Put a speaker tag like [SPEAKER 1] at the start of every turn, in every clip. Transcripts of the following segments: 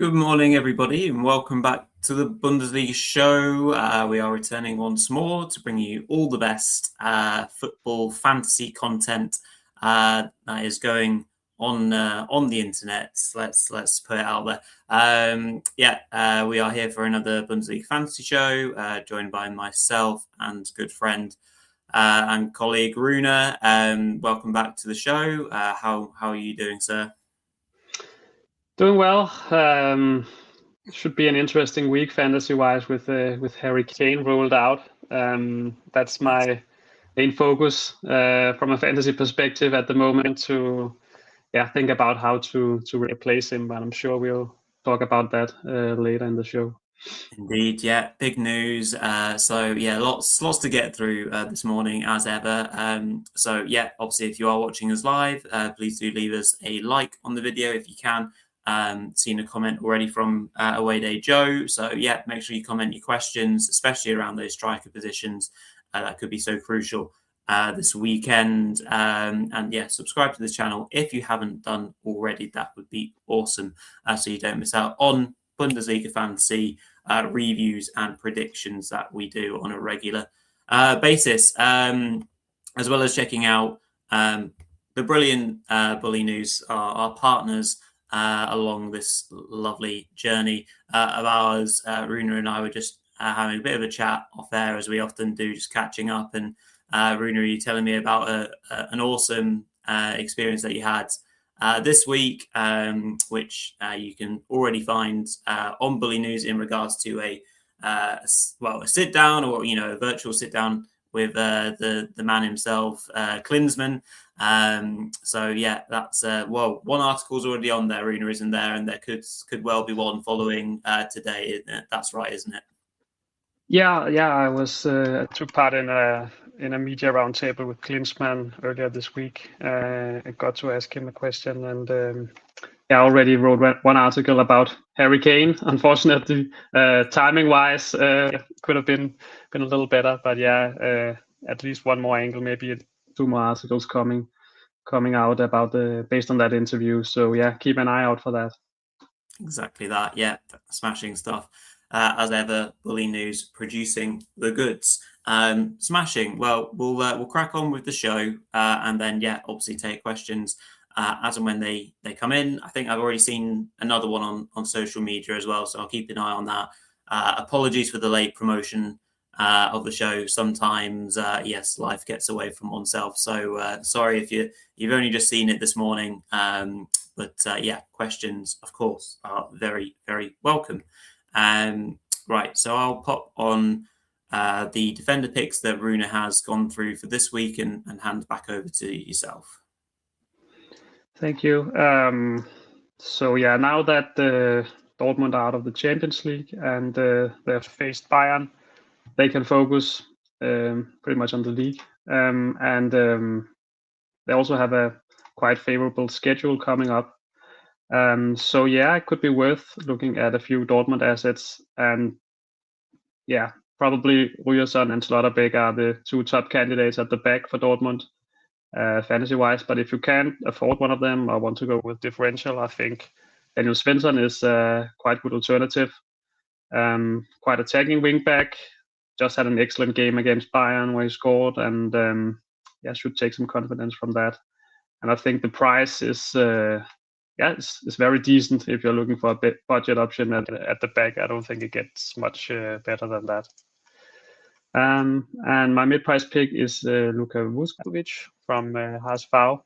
[SPEAKER 1] Good morning, everybody, and welcome back to the Bundesliga show. We are returning once more to bring you all the best football fantasy content that is going on the internet. Let's put it out there. We are here for another Bundesliga fantasy show, joined by myself and good friend and colleague Rune. Welcome back to the show. How are you doing, sir?
[SPEAKER 2] Doing well. Should be an interesting week fantasy-wise with Harry Kane rolled out. That's my main focus from a fantasy perspective at the moment to think about how to replace him. But I'm sure we'll talk about that later in the show.
[SPEAKER 1] Indeed, yeah, big news. Lots to get through this morning as ever. Obviously, if you are watching us live, please do leave us a like on the video if you can. Seen a comment already from Away Day Joe. So yeah, make sure you comment your questions, especially around those striker positions. That could be so crucial this weekend. Subscribe to the channel if you haven't done already. That would be awesome, so you don't miss out on Bundesliga fantasy reviews and predictions that we do on a regular basis, as well as checking out the brilliant Bully News, our partners along this lovely journey of ours. Rune and I were just having a bit of a chat off air, as we often do, just catching up. And Rune, are you telling me about an awesome experience that you had this week, which you can already find on Bully News in regards to a sit down, or a virtual sit down with the man himself, Klinsmann. That's one article's already on there. Rune isn't there, and there could well be one following today. That's right, isn't it?
[SPEAKER 2] Yeah. I was took part in a media roundtable with Klinsmann earlier this week. I got to ask him a question, and I already wrote one article about Harry Kane. Unfortunately, timing-wise, could have been a little better. But at least one more angle, maybe two more articles coming out about based on that interview. So yeah, keep an eye out for that.
[SPEAKER 1] Exactly that. Yeah, smashing stuff. As ever, Bully News producing the goods. Smashing. Well, we'll crack on with the show, and then obviously take questions as and when they come in. I think I've already seen another one on social media as well, so I'll keep an eye on that. Apologies for the late promotion of the show. Sometimes, life gets away from oneself. So sorry if you've only just seen it this morning. Questions, of course, are very, very welcome. Right, so I'll pop on the defender picks that Rune has gone through for this week and hand back over to yourself.
[SPEAKER 2] Thank you. Now that Dortmund are out of the Champions League and they have faced Bayern, they can focus pretty much on the league. They also have a quite favorable schedule coming up. It could be worth looking at a few Dortmund assets. And probably Ryerson and Schlotterbeck are the two top candidates at the back for Dortmund. Fantasy-wise, but if you can't afford one of them or want to go with differential, I think Daniel Svensson is a quite good alternative. Quite attacking wing-back, just had an excellent game against Bayern where he scored, and should take some confidence from that. And I think the price is very decent if you're looking for a budget option at the back. I don't think it gets much better than that. And my mid-price pick is Luka Vuskovic from HSV.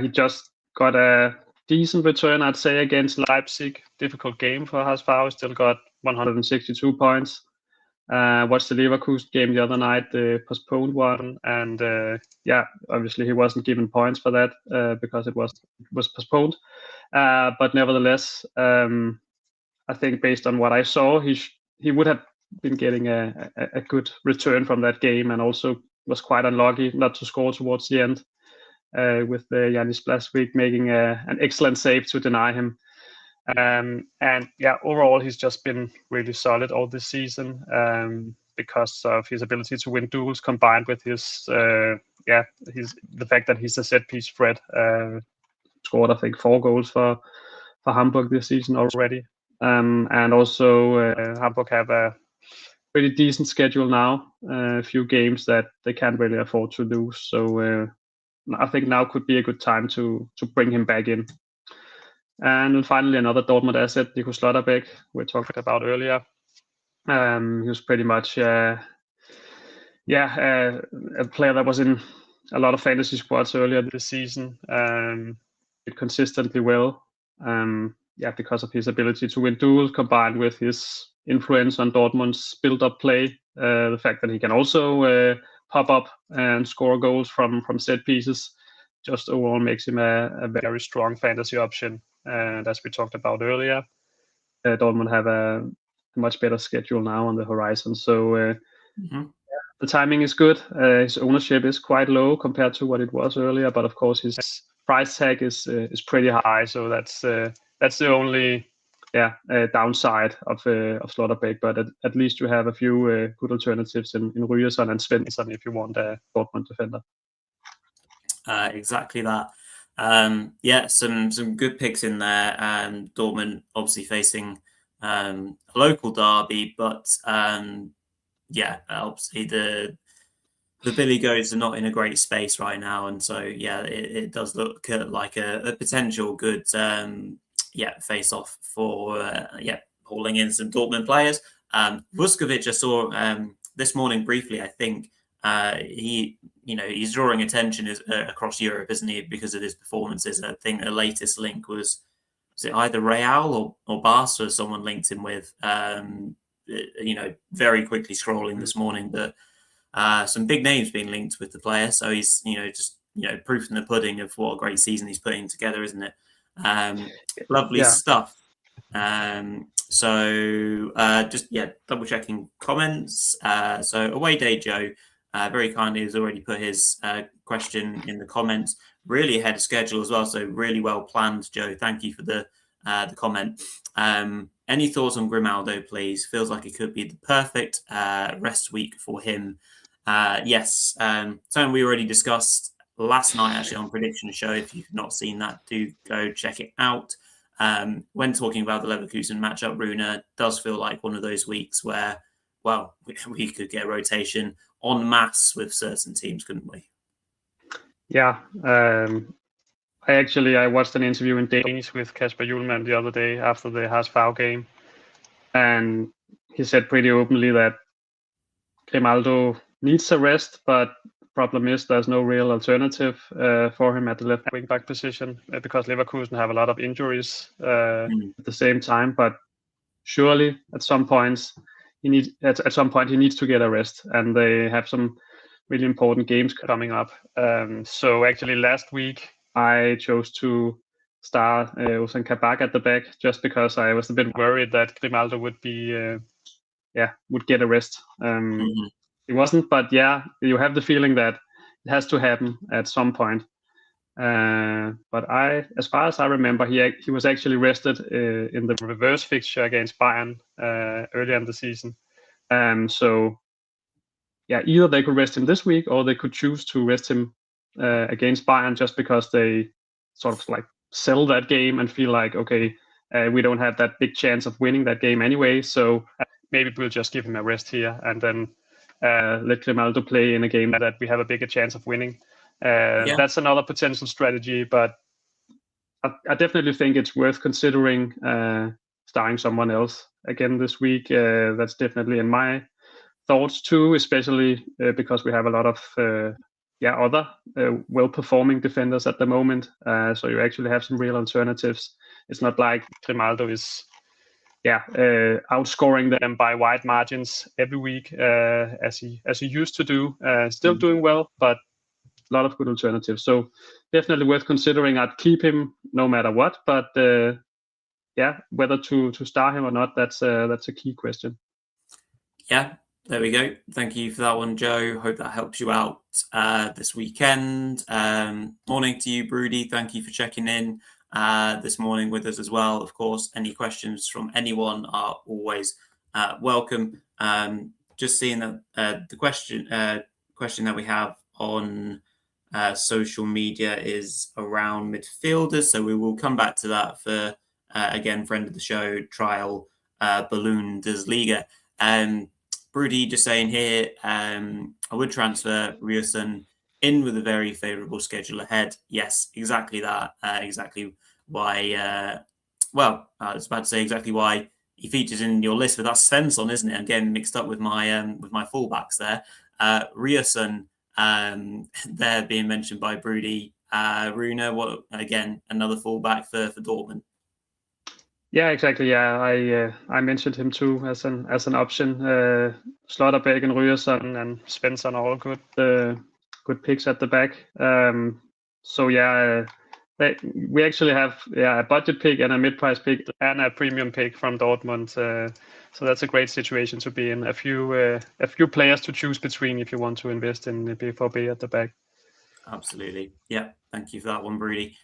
[SPEAKER 2] He just got a decent return, I'd say, against Leipzig. Difficult game for HSV. Still got 162 points. Watched the Leverkusen game the other night, the postponed one, and obviously he wasn't given points for that because it was postponed. But nevertheless, I think based on what I saw, he would have been getting a good return from that game, and also was quite unlucky not to score towards the end, with Yannis Blaswick making an excellent save to deny him. Overall he's just been really solid all this season, because of his ability to win duels combined with his the fact that he's a set piece threat. Scored I think 4 goals for Hamburg this season already. And also Hamburg have a pretty decent schedule now, a few games that they can't really afford to lose. So I think now could be a good time to bring him back in. And then finally, another Dortmund asset, Nico Schlotterbeck, we talked about earlier. He was pretty much a player that was in a lot of fantasy squads earlier this season. Did consistently well. Because of his ability to win duels combined with his influence on Dortmund's build-up play. The fact that he can also pop up and score goals from set pieces just overall makes him a very strong fantasy option. And as we talked about earlier, Dortmund have a much better schedule now on the horizon. So the timing is good. His ownership is quite low compared to what it was earlier, but of course his price tag is pretty high. So that's the only downside of Schlotterbeck. But at least you have a few good alternatives in Ryerson and Svensson if you want a Dortmund defender.
[SPEAKER 1] Exactly that. Some good picks in there. Dortmund obviously facing a local derby, but obviously the Billy Goats are not in a great space right now, and so it does look like a potential good face off for hauling in some Dortmund players. Vuskovic I saw this morning briefly. I think he's drawing attention across Europe, isn't he, because of his performances. I think the latest link was it either Real or Barca someone linked him with. Very quickly scrolling this morning, but some big names being linked with the player. So he's proof in the pudding of what a great season he's putting together, isn't it? Lovely stuff. Double checking comments. So Away Day Joe very kindly has already put his question in the comments. Really ahead of schedule as well. So really well planned, Joe. Thank you for the comment. Any thoughts on Grimaldo, please? Feels like it could be the perfect rest week for him. Yes, something we already discussed last night actually on Prediction Show. If you've not seen that, do go check it out. When talking about the Leverkusen matchup, Rune does feel like one of those weeks where, well, we could get rotation en masse with certain teams, couldn't we?
[SPEAKER 2] Yeah. I watched an interview in Danish with Kasper Hjulmand the other day after the HSV game, and he said pretty openly that Grimaldo needs a rest, but problem is there's no real alternative for him at the left wing back position because Leverkusen have a lot of injuries at the same time. But surely at some point he needs to get a rest, and they have some really important games coming up. So actually last week I chose to start Ozan Kabak at the back just because I was a bit worried that Grimaldo would get a rest. He wasn't, but you have the feeling that it has to happen at some point. But as far as I remember, he was actually rested in the reverse fixture against Bayern earlier in the season. Either they could rest him this week or they could choose to rest him against Bayern just because they sort of like sell that game and feel like, okay, we don't have that big chance of winning that game anyway, so maybe we'll just give him a rest here and then let Grimaldo play in a game that we have a bigger chance of winning. That's another potential strategy, but I definitely think it's worth considering starting someone else again this week. That's definitely in my thoughts too, especially because we have a lot of other well-performing defenders at the moment. So you actually have some real alternatives. It's not like Grimaldo is outscoring them by wide margins every week as he used to do. Still doing well, but a lot of good alternatives. So definitely worth considering. I'd keep him no matter what, but whether to start him or not, that's a key question.
[SPEAKER 1] Yeah, there we go. Thank you for that one, Joe. Hope that helps you out this weekend. Morning to you, Broody. Thank you for checking in this morning with us as well. Of course, any questions from anyone are always welcome. Just seeing that the question that we have on social media is around midfielders, so we will come back to that for again, friend of the show, trial Bundesliga. Broody just saying here, I would transfer Rune in with a very favourable schedule ahead. Yes, exactly that. Exactly why. I was about to say exactly why he features in your list, but that's Svensson, isn't it? I'm getting mixed up with my fullbacks there. Rune, there being mentioned by Broody. Rune, what again? Another fullback for Dortmund.
[SPEAKER 2] Yeah, exactly. Yeah, I mentioned him too as an option. Slotterbeck and Ryerson and Svensson are all good picks at the back. So yeah, we actually have a budget pick and a mid-price pick and a premium pick from Dortmund. So that's a great situation to be in. A few players to choose between if you want to invest in the B4B at the back.
[SPEAKER 1] Absolutely. Yeah. Thank you for that one, Broody.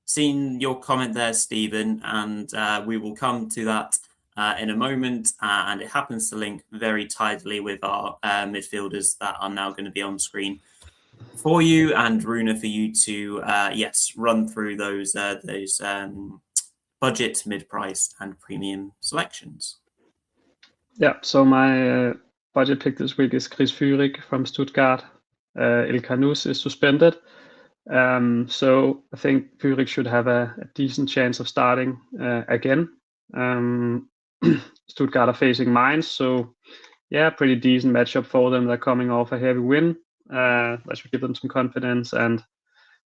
[SPEAKER 1] Seen your comment there, Stephen, and we will come to that in a moment. And it happens to link very tightly with our midfielders that are now going to be on screen for you, and Rune, for you to run through those budget, mid-price, and premium selections.
[SPEAKER 2] Yeah. So my budget pick this week is Chris Führig from Stuttgart. El Canus is suspended. So I think Führig should have a decent chance of starting again. Stuttgart are facing Mainz, so yeah, pretty decent matchup for them. They're coming off a heavy win. That should give them some confidence. And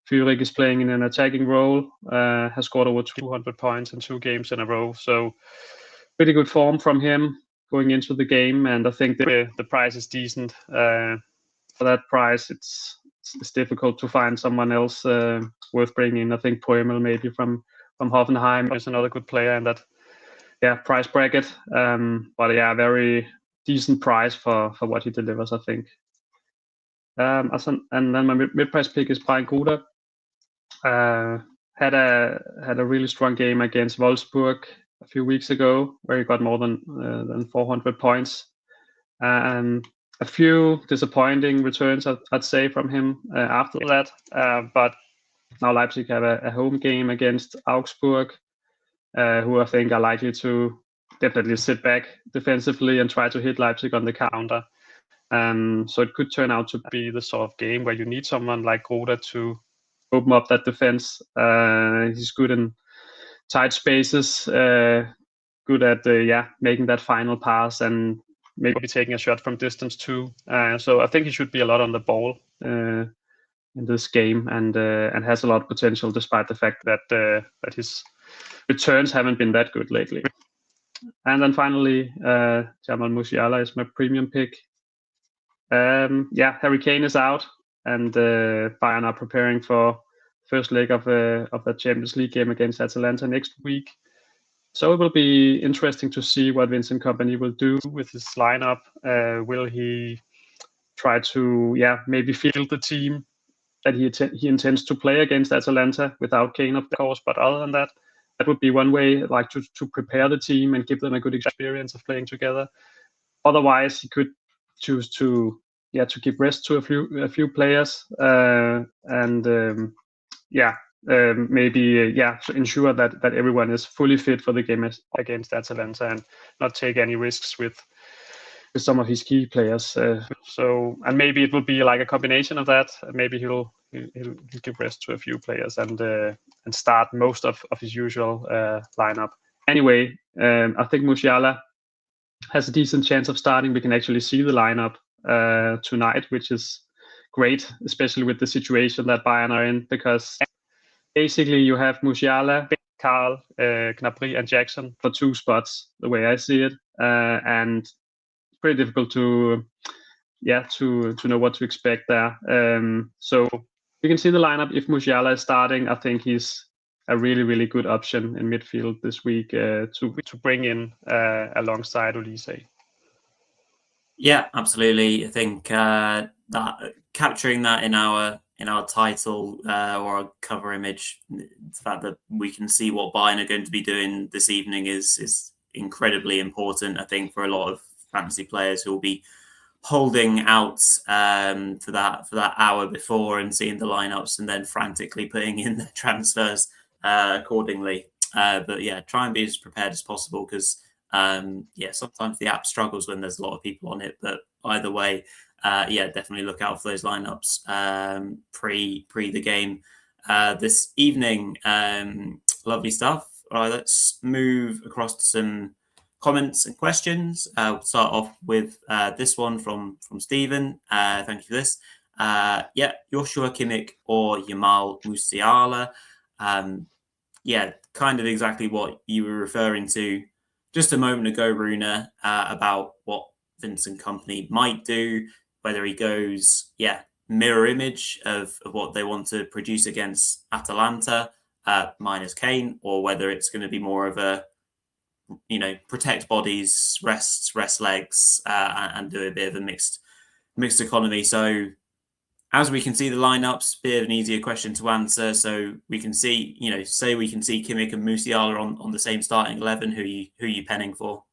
[SPEAKER 2] Führig is playing in an attacking role, has scored over 200 points in 2 games in a row. So pretty good form from him going into the game. And I think the price is decent. For that price, it's difficult to find someone else worth bringing. I think Poemel maybe from Hoffenheim is another good player in that price bracket. But yeah, very decent price for what he delivers, I think. And then my mid-price pick is Brian Gruder. Had a really strong game against Wolfsburg a few weeks ago, where he got more than 400 points. A few disappointing returns, I'd say, from him after that. But now Leipzig have a home game against Augsburg, who I think are likely to definitely sit back defensively and try to hit Leipzig on the counter. So it could turn out to be the sort of game where you need someone like Gruder to open up that defense. He's good in tight spaces, good at making that final pass and maybe taking a shot from distance too. So I think he should be a lot on the ball in this game, and has a lot of potential despite the fact that his returns haven't been that good lately. And then finally, Jamal Musiala is my premium pick. Harry Kane is out, and Bayern are preparing for first leg of the Champions League game against Atalanta next week. So it will be interesting to see what Vincent Kompany will do with his lineup. Will he try to maybe field the team that he intends to play against Atalanta without Kane, of course? But other than that, that would be one way, like to prepare the team and give them a good experience of playing together. Otherwise, he could choose to give rest to a few players maybe ensure that everyone is fully fit for the game against Atalanta and not take any risks with some of his key players. And maybe it will be like a combination of that. Maybe he'll give rest to a few players and start most of his usual lineup. Anyway, I think Musiala has a decent chance of starting. We can actually see the lineup tonight, which is great, especially with the situation that Bayern are in, because basically you have Musiala, Karl, Gnabry, and Jackson for 2 spots, the way I see it, and it's pretty difficult to know what to expect there. So you can see the lineup. If Musiala is starting, I think he's a really, really good option in midfield this week to bring in alongside Olise.
[SPEAKER 1] Yeah, absolutely. I think that capturing that in our title or our cover image, the fact that we can see what Bayern are going to be doing this evening is incredibly important, I think, for a lot of fantasy players who will be holding out for that hour before and seeing the lineups and then frantically putting in their transfers accordingly. But yeah, try and be as prepared as possible because yeah, sometimes the app struggles when there's a lot of people on it. But either way, yeah, definitely look out for those lineups pre the game this evening. Lovely stuff. All right, let's move across to some comments and questions. We'll start off with this one from Stephen. Thank you for this. Yeah, Joshua Kimmich or Jamal Musiala. Yeah, kind of exactly what you were referring to just a moment ago, Rune, about what Vincent Company might do, whether he goes, yeah, mirror image of what they want to produce against Atalanta minus Kane, or whether it's going to be more of a, protect bodies, rest legs, and do a bit of a mixed economy. So as we can see the lineups, bit of an easier question to answer. So we can see, say we can see Kimmich and Musiala on the same starting 11. Who you penning for?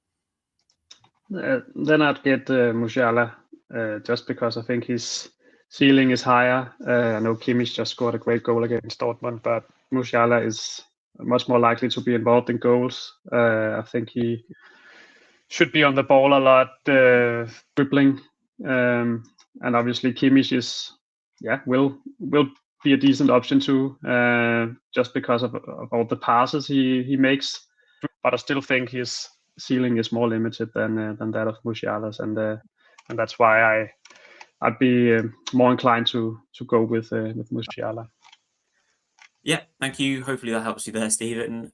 [SPEAKER 2] Then I'd get Musiala, just because I think his ceiling is higher. I know Kimmich just scored a great goal against Dortmund, but Musiala is much more likely to be involved in goals. I think he should be on the ball a lot, dribbling, and obviously Kimmich will be a decent option too, just because of all the passes he makes. But I still think his ceiling is more limited than that of Musiala's, and that's why I'd be more inclined to go with Musiala.
[SPEAKER 1] Yeah, thank you. Hopefully that helps you there, Stephen.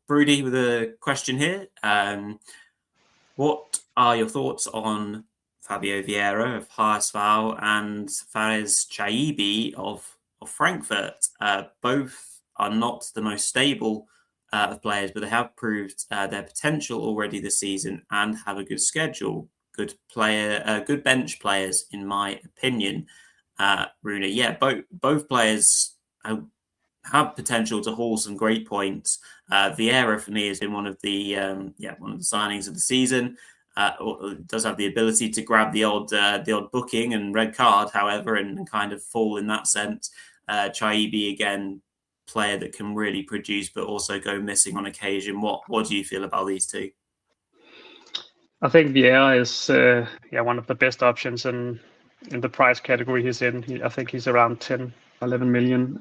[SPEAKER 1] Broody with a question here. What are your thoughts on Fabio Vieira of HSV and Fares Chaibi of Frankfurt? Both are not the most stable of players, but they have proved their potential already this season and have a good schedule. Good bench players, in my opinion. Rune, yeah, both players have potential to haul some great points. Vieira for me has been one of the signings of the season. Does have the ability to grab the odd booking and red card, however, and kind of fall in that sense. Chaibi again, player that can really produce but also go missing on occasion. What do you feel about these two?
[SPEAKER 2] I think Vieira is one of the best options in the price category he's in. I think he's around 10-11 million.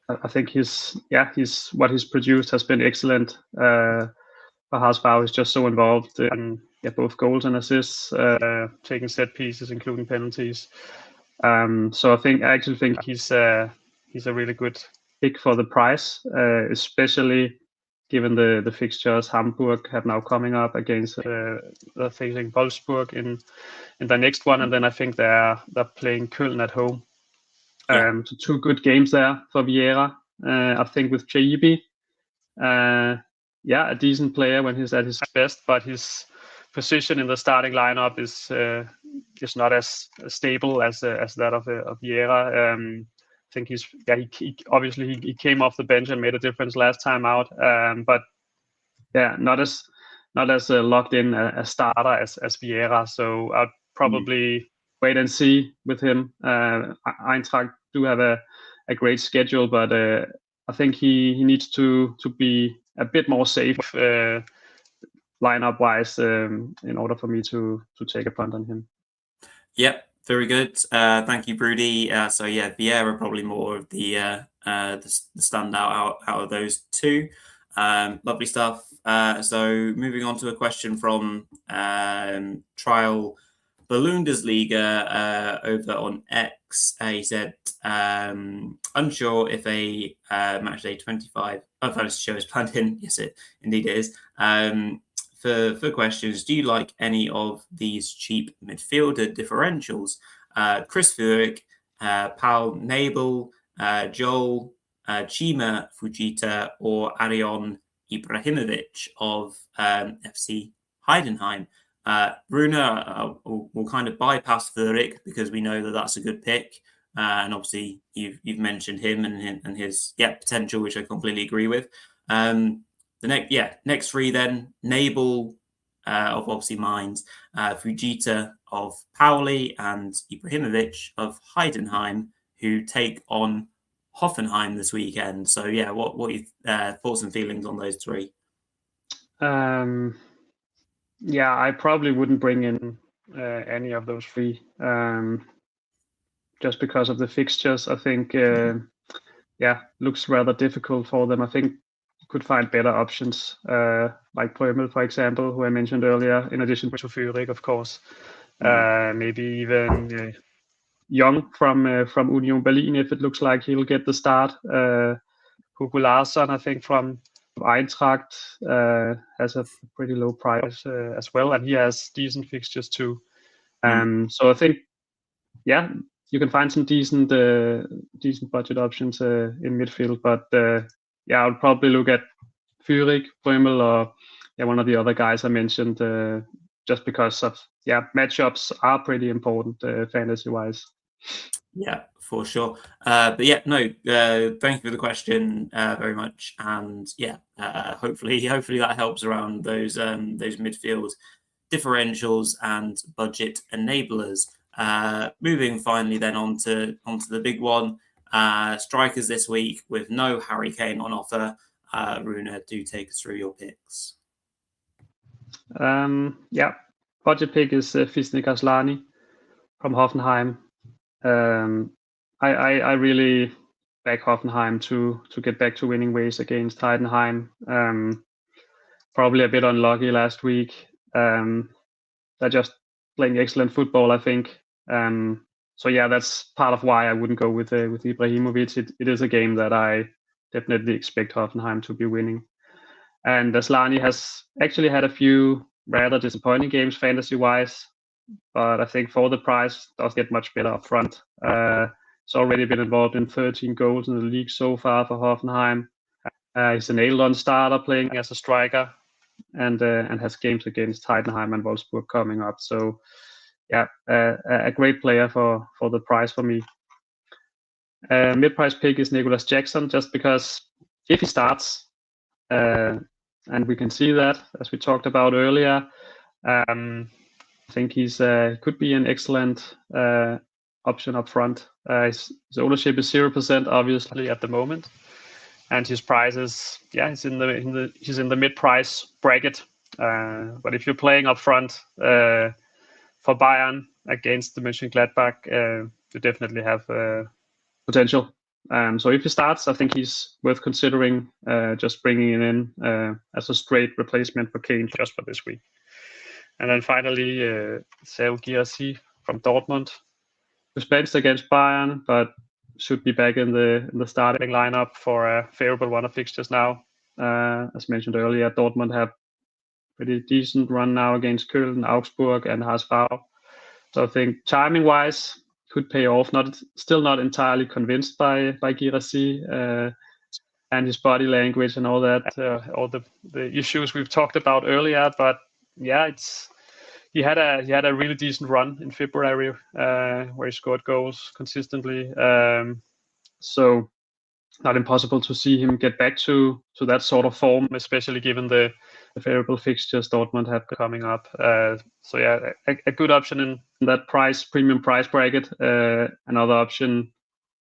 [SPEAKER 2] I think what he's produced has been excellent. HSV is just so involved in both goals and assists, taking set pieces, including penalties. So I actually think he's a really good pick for the price, especially given the fixtures Hamburg have now coming up against facing Wolfsburg in the next one, and then I think they're playing Köln at home. So 2 good games there for Vieira. I think with Chaibi, a decent player when he's at his best, but his position in the starting lineup is not as stable as that of Vieira. I think he obviously came off the bench and made a difference last time out, but not as locked in a starter as Vieira. So I'd probably wait and see with him. Eintracht do have a great schedule, but I think he needs to be a bit more safe lineup wise in order for me to take a punt on him.
[SPEAKER 1] Yep, very good. Thank you, Broody. So yeah, Vieira probably more of the standout out of those two. Lovely stuff. So moving on to a question from Trial Bundesliga over on X. He said, unsure if a Matchday 25 fantasy show is planned in. Yes, it indeed is. For questions, do you like any of these cheap midfielder differentials? Chris Furyk, Paul Nabel, Joel, Chima Fujita, or Arion Ibrahimovic of FC Heidenheim? Rune will kind of bypass Furyk because we know that that's a good pick. And obviously you've mentioned him and his potential, which I completely agree with. The next 3 then, Nabel of obviously Mainz, Fujita of Pauli, and Ibrahimovic of Heidenheim, who take on Hoffenheim this weekend. So yeah, what are your thoughts and feelings on those three?
[SPEAKER 2] Yeah, I probably wouldn't bring in any of those three, just because of the fixtures. I think, looks rather difficult for them. I think you could find better options, like Prömel, for example, who I mentioned earlier, in addition to Führig, of course. Maybe even Young from Union Berlin, if it looks like he'll get the start. Hugo Larsson, I think, from Eintracht, has a pretty low price as well, and he has decent fixtures too. So I think, yeah, you can find some decent budget options in midfield, but I would probably look at Führig, Prömel, or one of the other guys I mentioned, just because of matchups are pretty important fantasy wise.
[SPEAKER 1] Yeah, for sure. But yeah, no, thank you for the question very much. And yeah, hopefully that helps around those midfield differentials and budget enablers. Moving finally then onto the big one. Strikers this week with no Harry Kane on offer. Rune, do take us through your picks.
[SPEAKER 2] Budget pick is Fisnik Aslani from Hoffenheim. I really back Hoffenheim to get back to winning ways against Heidenheim. Probably a bit unlucky last week. They're just playing excellent football, I think. So yeah, that's part of why I wouldn't go with Ibrahimovic. It is a game that I definitely expect Hoffenheim to be winning. And Aslani has actually had a few rather disappointing games fantasy-wise, but I think for the price, does get much better up front. He's already been involved in 13 goals in the league so far for Hoffenheim. He's an nailed-on starter playing as a striker, and has games against Heidenheim and Wolfsburg coming up. So yeah, a great player for the price for me. Mid-price pick is Nicholas Jackson, just because if he starts, and we can see that, as we talked about earlier, I think he's could be an excellent option up front. His ownership is 0%, obviously, at the moment, and his price is he's in the mid-price bracket. But if you're playing up front for Bayern against the Mönchengladbach, you definitely have potential. So if he starts, I think he's worth considering, just bringing him in as a straight replacement for Kane just for this week. And then finally, Serhou Guirassy from Dortmund, who's benched against Bayern, but should be back in the starting lineup for a favorable run of fixtures now. As mentioned earlier, Dortmund have pretty decent run now against Köln, Augsburg, and HSV. So I think timing-wise, could pay off. Still not entirely convinced by Guirassy and his body language and all that, all the issues we've talked about earlier. But yeah, he had a really decent run in February where he scored goals consistently. So not impossible to see him get back to that sort of form, especially given the favorable fixtures Dortmund have coming up. So yeah, a good option in that premium price bracket. Another option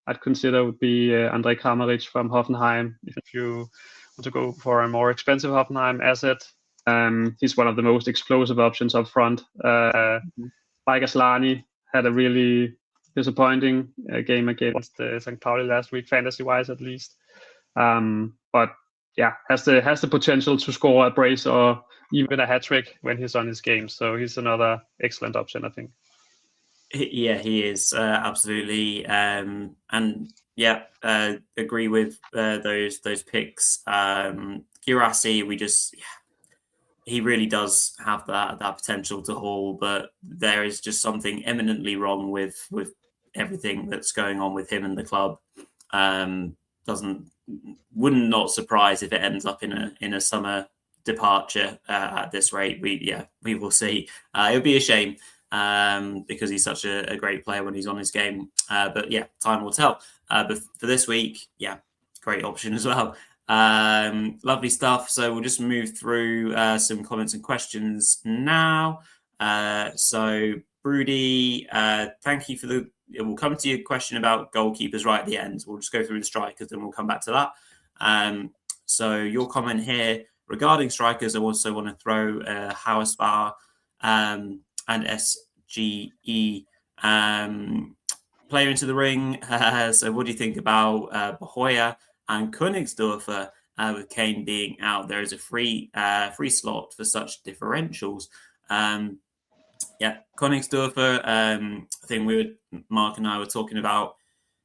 [SPEAKER 2] I'd consider would be Andrej Kramaric from Hoffenheim. If you want to go for a more expensive Hoffenheim asset, he's one of the most explosive options up front. Like Aslani, had a really disappointing game against St. Pauli last week, fantasy-wise at least. But yeah, has the potential to score a brace or even a hat-trick when he's on his game. So he's another excellent option, I think.
[SPEAKER 1] Yeah, he is absolutely, and yeah, agree with those picks. Guirassy, he really does have that potential to haul, but there is just something eminently wrong with everything that's going on with him and the club. Wouldn't not surprise if it ends up in a summer departure at this rate. We will see. It would be a shame because he's such a great player when he's on his game. But yeah, time will tell. But for this week, yeah, great option as well. Lovely stuff. So we'll just move through some comments and questions now. So Broody, thank you for we'll come to your question about goalkeepers right at the end. We'll just go through the strikers, and we'll come back to that. So your comment here regarding strikers, I also want to throw Hauesbauer and SGE player into the ring. So what do you think about Bahoya and Königsdörfer with Kane being out? There is a free slot for such differentials. Königsdörfer, I think Mark and I were talking about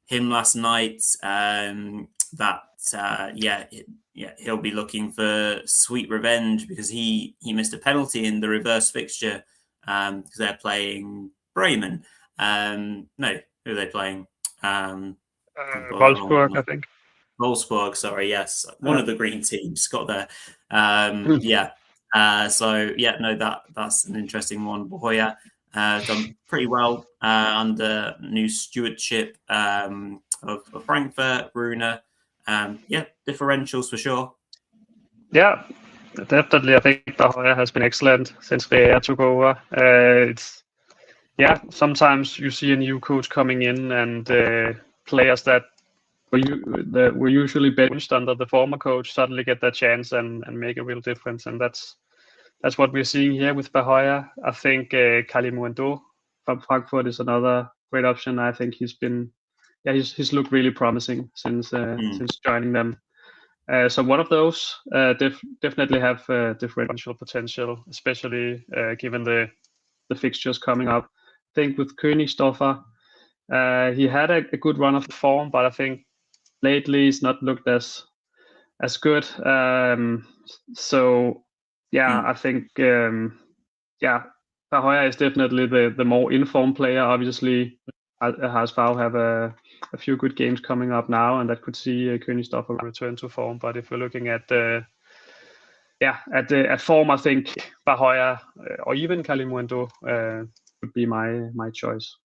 [SPEAKER 1] him last night, he'll be looking for sweet revenge because he missed a penalty in the reverse fixture because they're playing Bremen. No, who are they playing?
[SPEAKER 2] Wolfsburg, I think.
[SPEAKER 1] Wolfsburg, sorry, yes. One of the green teams got there. That's an interesting one. Bahoya done pretty well under new stewardship of Frankfurt, Rune. Differentials for sure.
[SPEAKER 2] Yeah, definitely. I think Bahoya has been excellent since Rea took over. Sometimes you see a new coach coming in and players that were usually benched under the former coach suddenly get that chance and make a real difference. And that's what we're seeing here with Bahoya. I think Kalimundo from Frankfurt is another great option. I think he's looked really promising since joining them. So one of those definitely have differential potential, especially given the fixtures coming up. I think with Königsdörfer, he had a good run of form, but I think lately he's not looked as good. I think Bahoya is definitely the more informed player. Obviously, Hauesbauer have a few good games coming up now, and that could see Königsdörfer return to form. But if we're looking at form, I think Bahoya or even Kalimundo would be my choice.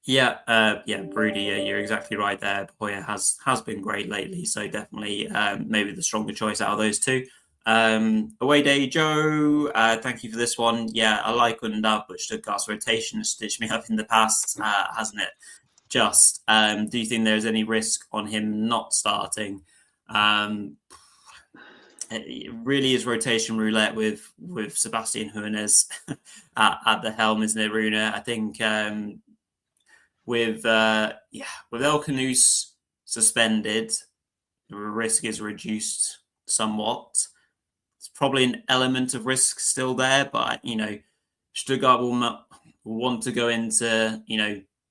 [SPEAKER 1] Brody, you're exactly right there. Bahoya has been great lately, so definitely maybe the stronger choice out of those two. Away day Joe, thank you for this one. Yeah, I like Undav, but Stuttgart's rotation has stitched me up in the past, hasn't it? Do you think there's any risk on him not starting? It really is rotation roulette with Sebastian Hoeneß at the helm, isn't it, Rune? I think with Elkanous suspended, the risk is reduced somewhat. It's probably an element of risk still there, but Stuttgart will want to go into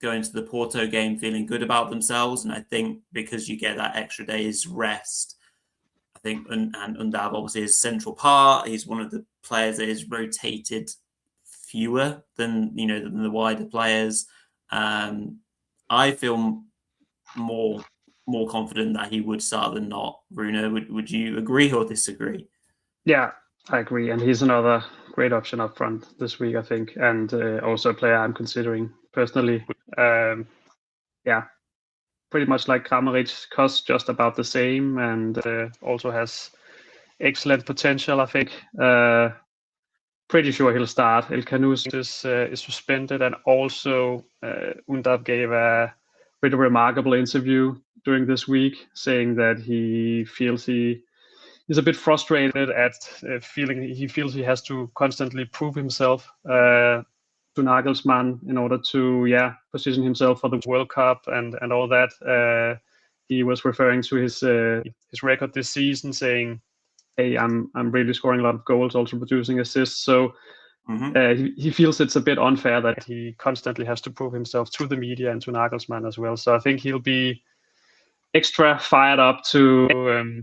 [SPEAKER 1] the Porto game feeling good about themselves, and I think because you get that extra day's rest, I think Undav obviously is central part. He's one of the players that is rotated fewer than the wider players. I feel more confident that he would start than not. Rune, would you agree or disagree?
[SPEAKER 2] Yeah, I agree, and he's another great option up front this week, I think, and also a player I'm considering personally. Pretty much like Kramaric, costs just about the same, and also has excellent potential, I think. Pretty sure he'll start. Elkanous is suspended, and also Undav gave a pretty remarkable interview during this week, saying that he feels he's a bit frustrated at he feels he has to constantly prove himself to Nagelsmann in order to position himself for the World Cup and all that. He was referring to his record this season, saying, "Hey, I'm really scoring a lot of goals, also producing assists." So he feels it's a bit unfair that he constantly has to prove himself to the media and to Nagelsmann as well. So I think he'll be extra fired up to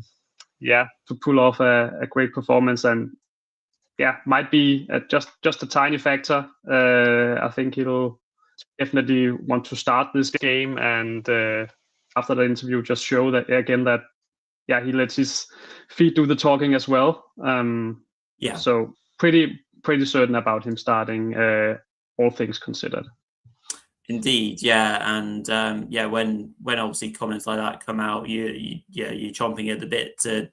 [SPEAKER 2] pull off a great performance, and might be just a tiny factor. I think he'll definitely want to start this game, and after the interview, just show that again that he lets his feet do the talking as well. So pretty certain about him starting, all things considered.
[SPEAKER 1] Indeed, and when obviously comments like that come out, you're chomping at the bit to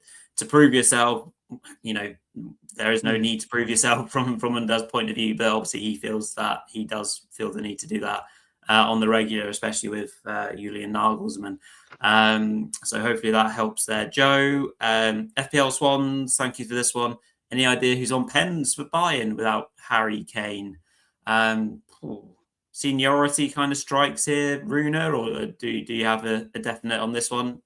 [SPEAKER 1] prove yourself. There is no need to prove yourself from Undav's point of view, but obviously he does feel the need to do that. on the regular, especially with Julian Nagelsmann. So hopefully that helps there. Joe, FPL Swans, thank you for this one. Any idea who's on pens for Bayern without Harry Kane? Seniority kind of strikes here, Rune, or do you have a definite on this one?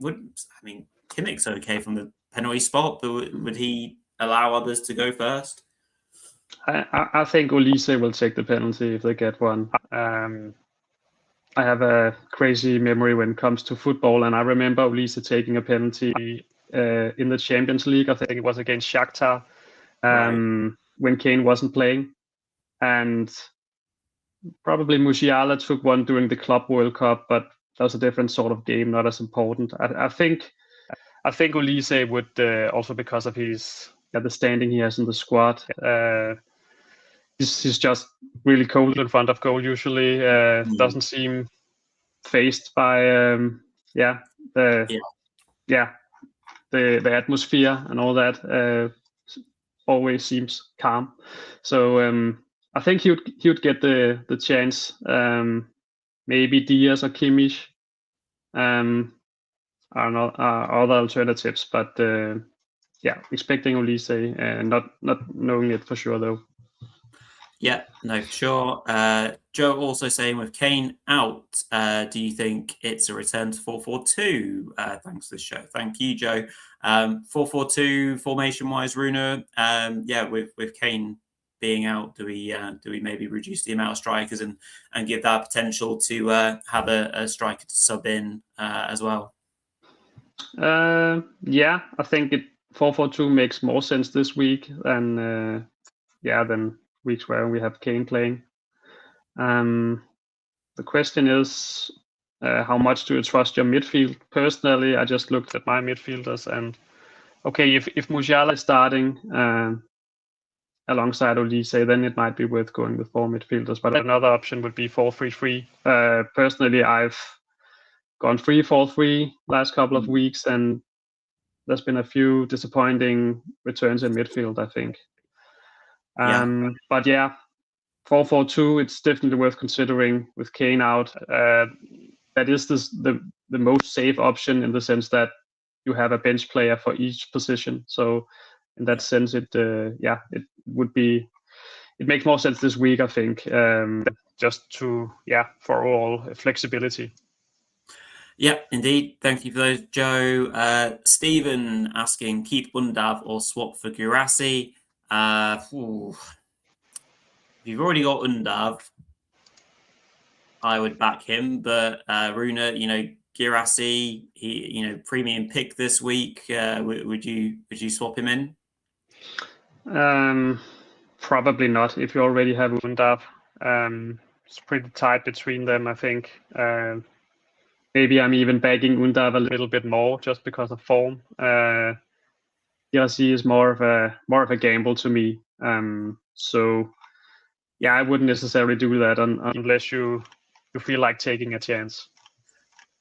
[SPEAKER 1] Kimmich's okay from the penalty spot, but would he allow others to go first?
[SPEAKER 2] I think Olise will take the penalty if they get one. I have a crazy memory when it comes to football, and I remember Olise taking a penalty in the Champions League. I think it was against Shakhtar when Kane wasn't playing, and probably Musiala took one during the Club World Cup, but that was a different sort of game, not as important. I think Olise would also because of the standing he has in the squad. He's just really cold in front of goal usually. Doesn't seem phased by the atmosphere and all that. Always seems calm. So I think he would get the chance. Maybe Diaz or Kimmich. I don't know other alternatives, but expecting Olise, not knowing it for sure though.
[SPEAKER 1] Yeah, no, for sure. Joe also saying with Kane out, do you think it's a return to 4-4-2? Thanks for the show. Thank you, Joe. 4-4-2 formation-wise, Rune. With Kane being out, do we maybe reduce the amount of strikers and give that potential to have a striker to sub in as well?
[SPEAKER 2] I think 4-4-2 makes more sense this week than weeks where we have Kane playing. The question is, how much do you trust your midfield? Personally, I just looked at my midfielders, and okay, if Musiala is starting alongside Olise, then it might be worth going with 4 midfielders. But another option would be 4-3-3. Personally, I've gone 3-4-3 last couple of weeks, and there's been a few disappointing returns in midfield, I think. But 4-4-2, it's definitely worth considering with Kane out. That is the most safe option in the sense that you have a bench player for each position. So in that sense, it makes more sense this week, I think, just for all flexibility.
[SPEAKER 1] Yeah, indeed. Thank you for those, Joe. Stephen asking, keep Undav or swap for Guirassy. If you've already got Undav, I would back him. But Rune, Guirassy, he, premium pick this week. Would you swap him in?
[SPEAKER 2] Probably not. If you already have Undav, it's pretty tight between them, I think. Maybe I'm even backing Undav a little bit more just because of form. Guirassy is more of a gamble to me. I wouldn't necessarily do that unless you feel like taking a chance.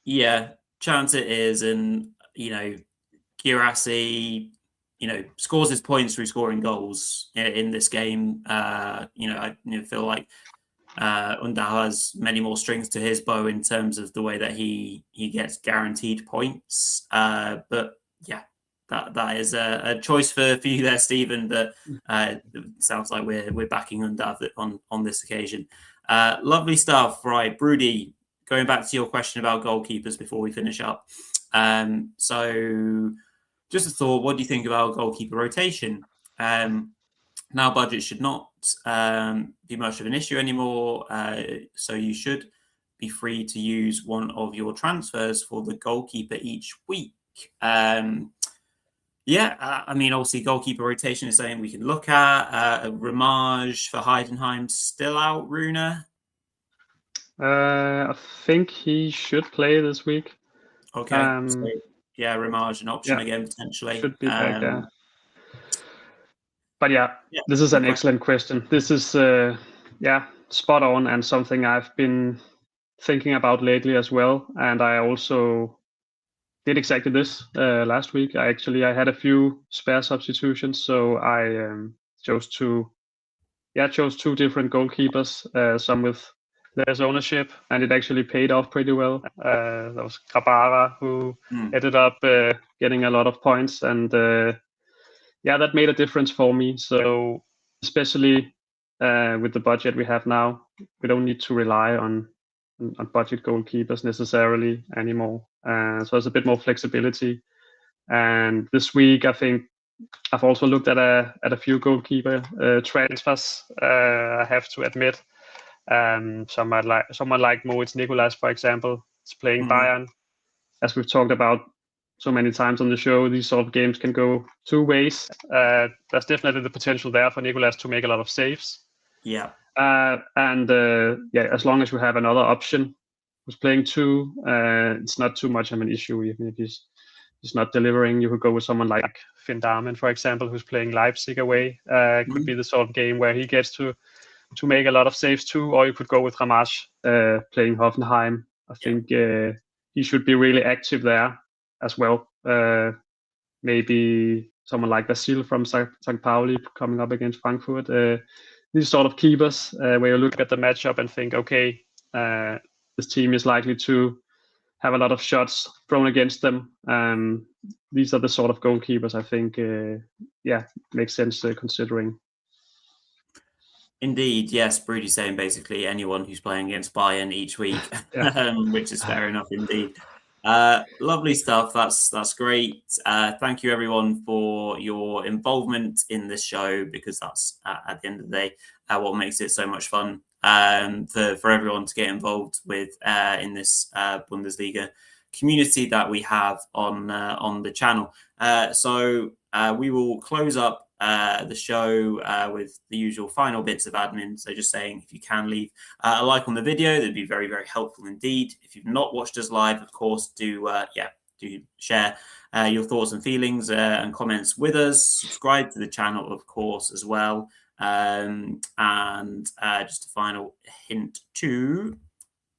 [SPEAKER 1] Yeah, chance it is, and Guirassy, scores his points through scoring goals in this game. I feel like Undav has many more strings to his bow in terms of the way that he gets guaranteed points. But yeah, that is a choice for you there, Stephen. But it sounds like we're backing Undav on this occasion. Lovely stuff, right, Broody? Going back to your question about goalkeepers before we finish up. So just a thought, what do you think about goalkeeper rotation? Now budget should not be much of an issue anymore. So you should be free to use one of your transfers for the goalkeeper each week. Obviously goalkeeper rotation is something we can look at. Ramage for Heidenheim still out, Rune?
[SPEAKER 2] I think he should play this week.
[SPEAKER 1] Okay. Ramage an option again, potentially.
[SPEAKER 2] Should be back, yeah. But this is an excellent question. This is, spot on and something I've been thinking about lately as well. And I also did exactly this last week. I had a few spare substitutions, so I chose two different goalkeepers, some with there's ownership, and it actually paid off pretty well. There was Grabara who ended up getting a lot of points, and that made a difference for me. So especially with the budget we have now, we don't need to rely on budget goalkeepers necessarily anymore. So there's a bit more flexibility. And this week, I think I've also looked at a few goalkeeper transfers. I have to admit, someone like Moritz Nicolas, for example, is playing Bayern. As we've talked about so many times on the show, these sort of games can go two ways. There's definitely the potential there for Nicolas to make a lot of saves.
[SPEAKER 1] Yeah.
[SPEAKER 2] As long as you have another option who's playing two, it's not too much of an issue. Even if he's not delivering, you could go with someone like Finn Darman, for example, who's playing Leipzig away. Could be the sort of game where he gets to make a lot of saves too. Or you could go with Ramash playing Hoffenheim. I think he should be really active there as well. Maybe someone like Vasil from St. Pauli coming up against Frankfurt. These sort of keepers where you look at the matchup and think, okay, this team is likely to have a lot of shots thrown against them. These are the sort of goalkeepers I think, makes sense considering.
[SPEAKER 1] Indeed, yes. Brody's saying basically anyone who's playing against Bayern each week, which is fair enough indeed. Lovely stuff. That's great. Thank you everyone for your involvement in this show, because that's at the end of the day what makes it so much fun for everyone to get involved with in this Bundesliga community that we have on the channel. So we will close up the show with the usual final bits of admin. So just saying, if you can leave a like on the video, that'd be very, very helpful indeed. If you've not watched us live, of course, do share your thoughts and feelings and comments with us. Subscribe to the channel, of course, as well. And just a final hint to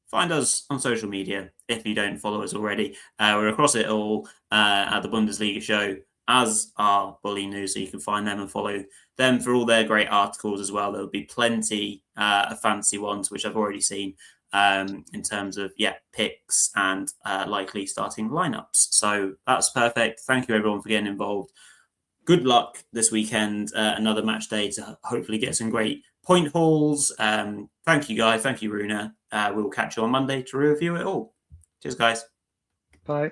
[SPEAKER 1] find us on social media if you don't follow us already. We're across it all at the Bundesliga show, as are Bully News, so you can find them and follow them for all their great articles as well. There'll be plenty of fancy ones, which I've already seen in terms of picks and likely starting lineups. So that's perfect. Thank you everyone for getting involved. Good luck this weekend. Another match day to hopefully get some great point hauls. Thank you guys. Thank you, Rune. We'll catch you on Monday to review it all. Cheers, guys.
[SPEAKER 2] Bye.